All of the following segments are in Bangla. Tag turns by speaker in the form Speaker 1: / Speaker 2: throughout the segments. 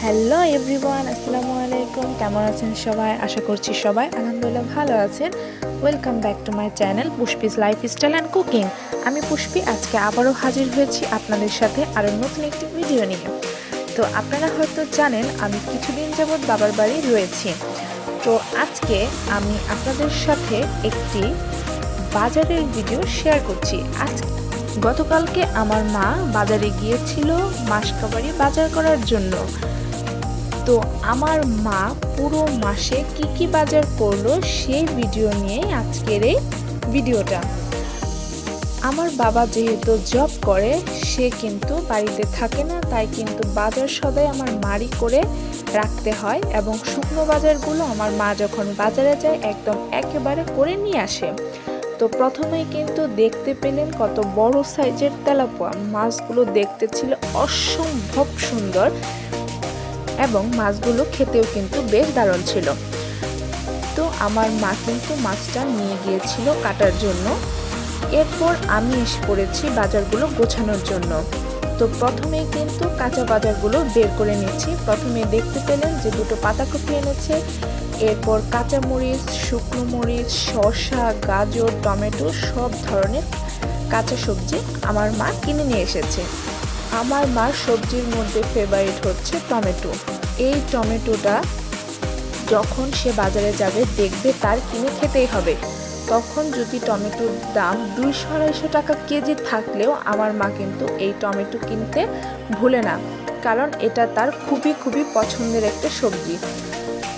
Speaker 1: হ্যালো এভরিওয়ান, আসসালামু আলাইকুম। কেমন আছেন সবাই? আশা করছি সবাই আলহামদুলিল্লাহ ভালো আছেন। Welcome back to my channel Pushpi's lifestyle and cooking. আমি পুষ্পি আজকে আবারও হাজির হয়েছি আপনাদের সাথে আরও নতুন একটি ভিডিও নিয়ে। তো আপনারা হয়তো জানেন আমি কিছুদিন যাবৎ বাবার বাড়ি রয়েছি। তো আজকে আমি আপনাদের সাথে একটি বাজারের ভিডিও শেয়ার করছি। গতকালকে আমার মা বাজারে গিয়েছিল মাসকাবারি বাজার করার জন্য। তো আমার মা পুরো মাসে কি কি বাজার করলো সেই ভিডিও নিয়ে আজকের এই ভিডিওটা। আমার বাবা যেহেতু জব করে সে কিন্তু বাড়িতে থাকে না, তাই কিন্তু বাজার সদাই আমার মারই করে রাখতে হয় এবং শুকনো বাজারগুলো আমার মা যখন বাজারে যায় একদম একেবারে করে নিয়ে আসে। তো প্রথমেই কিন্তু দেখতে পেলেন কত বড় সাইজের তেলাপোয়া মাছগুলো, দেখতে ছিল অসম্ভব সুন্দর এবং মাছগুলো খেতেও কিন্তু বেশ দারুণ ছিল। তো আমার মা কিন্তু মাছটা নিয়ে গিয়েছিল কাটার জন্য। এরপর আমি এসে পড়েছি বাজারগুলো গোছানোর জন্য। তো প্রথমেই কিন্তু কাঁচা বাজারগুলো বের করে নিচ্ছি। প্রথমে দেখতে পেলেন যে দুটো পাতাকপি এনেছে, এরপর কাঁচামরিচ, শুকনো মরিচ, শসা, গাজর, টমেটো সব ধরনের কাঁচা সবজি আমার মা কিনে নিয়ে এসেছে। আমার মার সবজির মধ্যে ফেভারিট হচ্ছে টমেটো। এই টমেটোটা যখন সে বাজারে যাবে দেখবে তার কিনে খেতেই হবে। তখন যদি টমেটোর দাম 200-250 টাকা কেজি থাকলেও আমার মা কিন্তু এই টমেটো কিনতে ভুলে না, কারণ এটা তার খুবই খুবই পছন্দের একটা সবজি।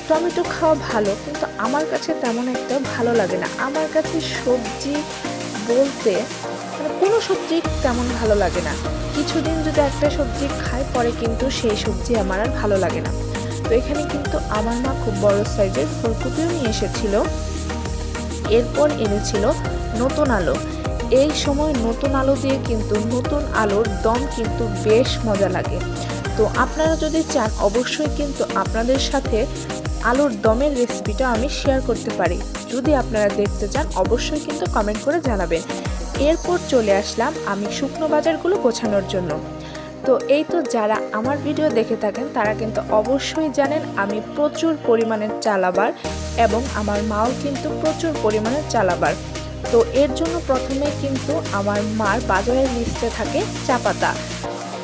Speaker 1: টমেটো খাওয়া ভালো, কিন্তু আমার কাছে তেমন একটা ভালো লাগে না। আমার কাছে সবজি বলতে কোনো সবজি তেমন ভালো লাগে না। কিছুদিন যদি একটা সবজি খাই পরে কিন্তু সেই সবজি আমার আর ভালো লাগে না। তো এখানে কিন্তু আমার মা খুব বড় সাইজের ফুলকপিও নিয়ে এসেছিল। এরপর এনেছিল নতুন আলু। এই সময় নতুন আলু দিয়ে কিন্তু নতুন আলুর দম কিন্তু বেশ মজা লাগে। তো আপনারা যদি চান অবশ্যই কিন্তু আপনাদের সাথে আলুর দমের রেসিপিটা আমি শেয়ার করতে পারি। যদি আপনারা দেখতে চান অবশ্যই কিন্তু কমেন্ট করে জানাবেন। এরপর চলে আসলাম আমি শুকনো বাজারগুলো গোছানোর জন্য। তো এই তো যারা আমার ভিডিও দেখে থাকেন তারা কিন্তু অবশ্যই জানেন আমি প্রচুর পরিমাণের চাল আবার এবং আমার মাও কিন্তু প্রচুর পরিমাণের চাল আবার। তো এর জন্য প্রথমে কিন্তু আমার মার বাজারের লিস্টে থাকে চা পাতা।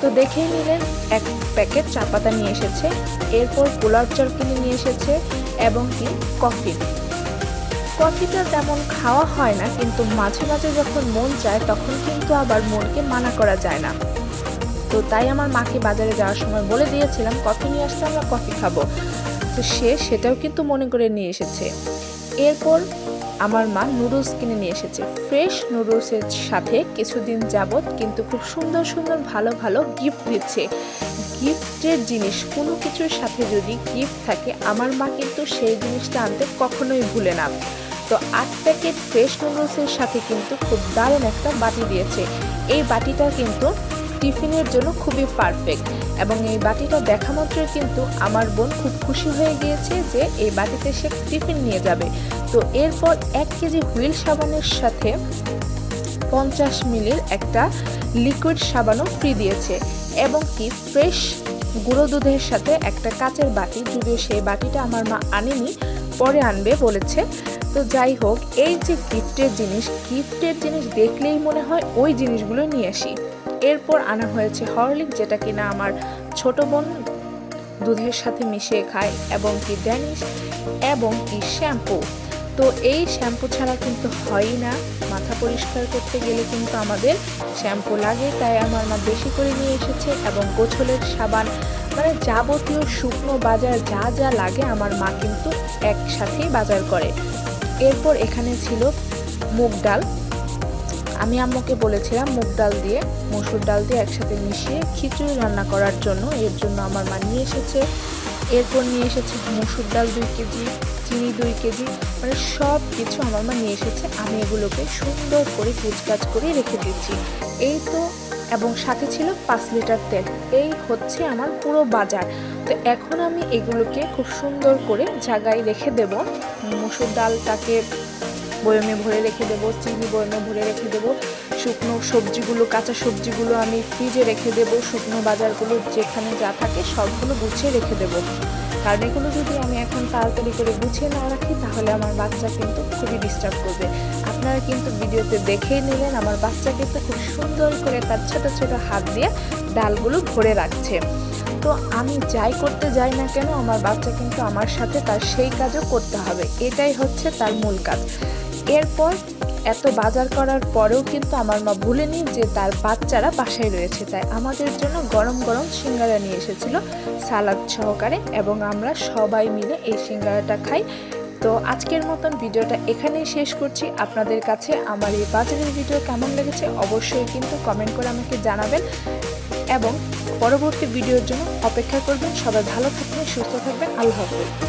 Speaker 1: তো দেখেই নিলেন এক প্যাকেট চা পাতা নিয়ে এসেছে। এরপর পোলাও চাল কিনে নিয়ে এসেছে এবং কি কফিটা তেমন খাওয়া হয় না, কিন্তু মাঝে মাঝে যখন মন চায় তখন কিন্তু আবার মনকে মানা করা যায় না। তো তাই আমার মাকে বাজারে যাওয়ার সময় বলে দিয়েছিলাম কফি নিয়ে আসতে, আমরা কফি খাবো। তো সেটাও কিন্তু মনে করে নিয়ে এসেছে। এরপর আমার মা নুডলস কিনে নিয়ে এসেছে। ফ্রেশ নুডলসের সাথে কিছুদিন যাবৎ কিন্তু খুব সুন্দর সুন্দর ভালো ভালো গিফট দিচ্ছে। গিফটের জিনিস কোনো কিছুর সাথে যদি গিফট থাকে আমার মা কিন্তু সেই জিনিসটা আনতে কখনোই ভুলে না। তো 8 প্যাকেট ফ্রেশ নুডলসের সাথে কিন্তু খুব দারুণ একটা বাটি দিয়েছে। এই বাটিটা কিন্তু টিফিনের জন্য খুবই পারফেক্ট এবং এই বাটিটা দেখা মাত্রই কিন্তু আমার বোন খুব খুশি হয়ে গিয়েছে যে এই বাটিতে সে টিফিন নিয়ে যাবে। তো এরপর 1 কেজি হুইল সাবানের সাথে 50 মিলির একটা লিকুইড সাবানও ফ্রি দিয়েছে এবং কি ফ্রেশ গুঁড়ো দুধের সাথে একটা কাচের বাটি, যদিও সেই বাটিটা আমার মা আনেনি, পরে আনবে বলেছে। তো যাই হোক, এই যে গিফটের জিনিস দেখলেই মনে হয় ওই জিনিসগুলো নিয়ে আসি। এরপর আনা হয়েছে হরলিক্স, যেটা কিনা আমার ছোট বোন দুধের সাথে মিশিয়ে খায়, এবং কি ড্যানিশ এবং কি শ্যাম্পু। তো এই শ্যাম্পু ছাড়া কিন্তু হয়ই না, মাথা পরিষ্কার করতে গেলে কিন্তু আমাদের শ্যাম্পু লাগে, তাই আমার মা বেশি করে নিয়ে এসেছে। এবং গোছলের সাবান, মানে যাবতীয় শুকনো বাজার যা যা লাগে আমার মা কিন্তু একসাথেই বাজার করে। এরপর এখানে ছিল মুগ ডাল। আমি আম্মুকে বলেছিলাম মুগ ডাল দিয়ে মসুর ডাল দিয়ে একসাথে মিশিয়ে খিচুড়ি রান্না করার জন্য, এর জন্য আমার মা নিয়ে এসেছে। এরপর নিয়ে এসেছে মসুর ডাল 2 কেজি, চিনি 2 কেজি, মানে সব কিছু আমার মা নিয়ে এসেছে। আমি এগুলোকে সুন্দর করে কুচকাচ করে রেখে দিচ্ছি। এই তো, এবং সাথে ছিল 5 লিটার তেল। এই হচ্ছে আমার পুরো বাজার। তো এখন আমি এগুলোকে খুব সুন্দর করে জায়গায় রেখে দেব। মসুর ডালটাকে বয়মে ভরে রেখে দেবো, চিনি বয়মে ভরে রেখে দেবো, শুকনো সবজিগুলো কাঁচা সবজিগুলো আমি ফ্রিজে রেখে দেবো, শুকনো বাজারগুলো যেখানে যা থাকে সবগুলো গুছিয়ে রেখে দেবো। কারণ এগুলো যদি আমি এখন তাড়াতাড়ি করে গুছিয়ে না রাখি তাহলে আমার বাচ্চা কিন্তু খুবই ডিস্টার্ব করবে। আপনারা কিন্তু ভিডিওতে দেখেই নিলেন আমার বাচ্চা কিন্তু খুব সুন্দর করে তার ছোট ছোট হাত দিয়ে ডালগুলো ভরে রাখছে। তো আমি যাই করতে যাই না কেন আমার বাচ্চা কিন্তু আমার সাথে তার সেই কাজও করতে হবে, এটাই হচ্ছে তার মূল কাজ। এরপর এত বাজার করার পরেও কিন্তু আমার মা ভুলেনি যে তার বাচ্চারা বাসায় রয়েছে, তাই আমাদের জন্য গরম গরম সিঙ্গারা নিয়ে এসেছিল সালাদ সহকারে, এবং আমরা সবাই মিলে এই সিঙ্গারাটা খাই। তো আজকের মতন ভিডিওটা এখানেই শেষ করছি। আপনাদের কাছে আমার এই বাজারের ভিডিও কেমন লেগেছে অবশ্যই কিন্তু কমেন্ট করে আমাকে জানাবেন, এবং পরবর্তী ভিডিওর জন্য অপেক্ষা করবেন। সবাই ভালো থাকবেন, সুস্থ থাকবেন। আল্লাহ হাফেজ।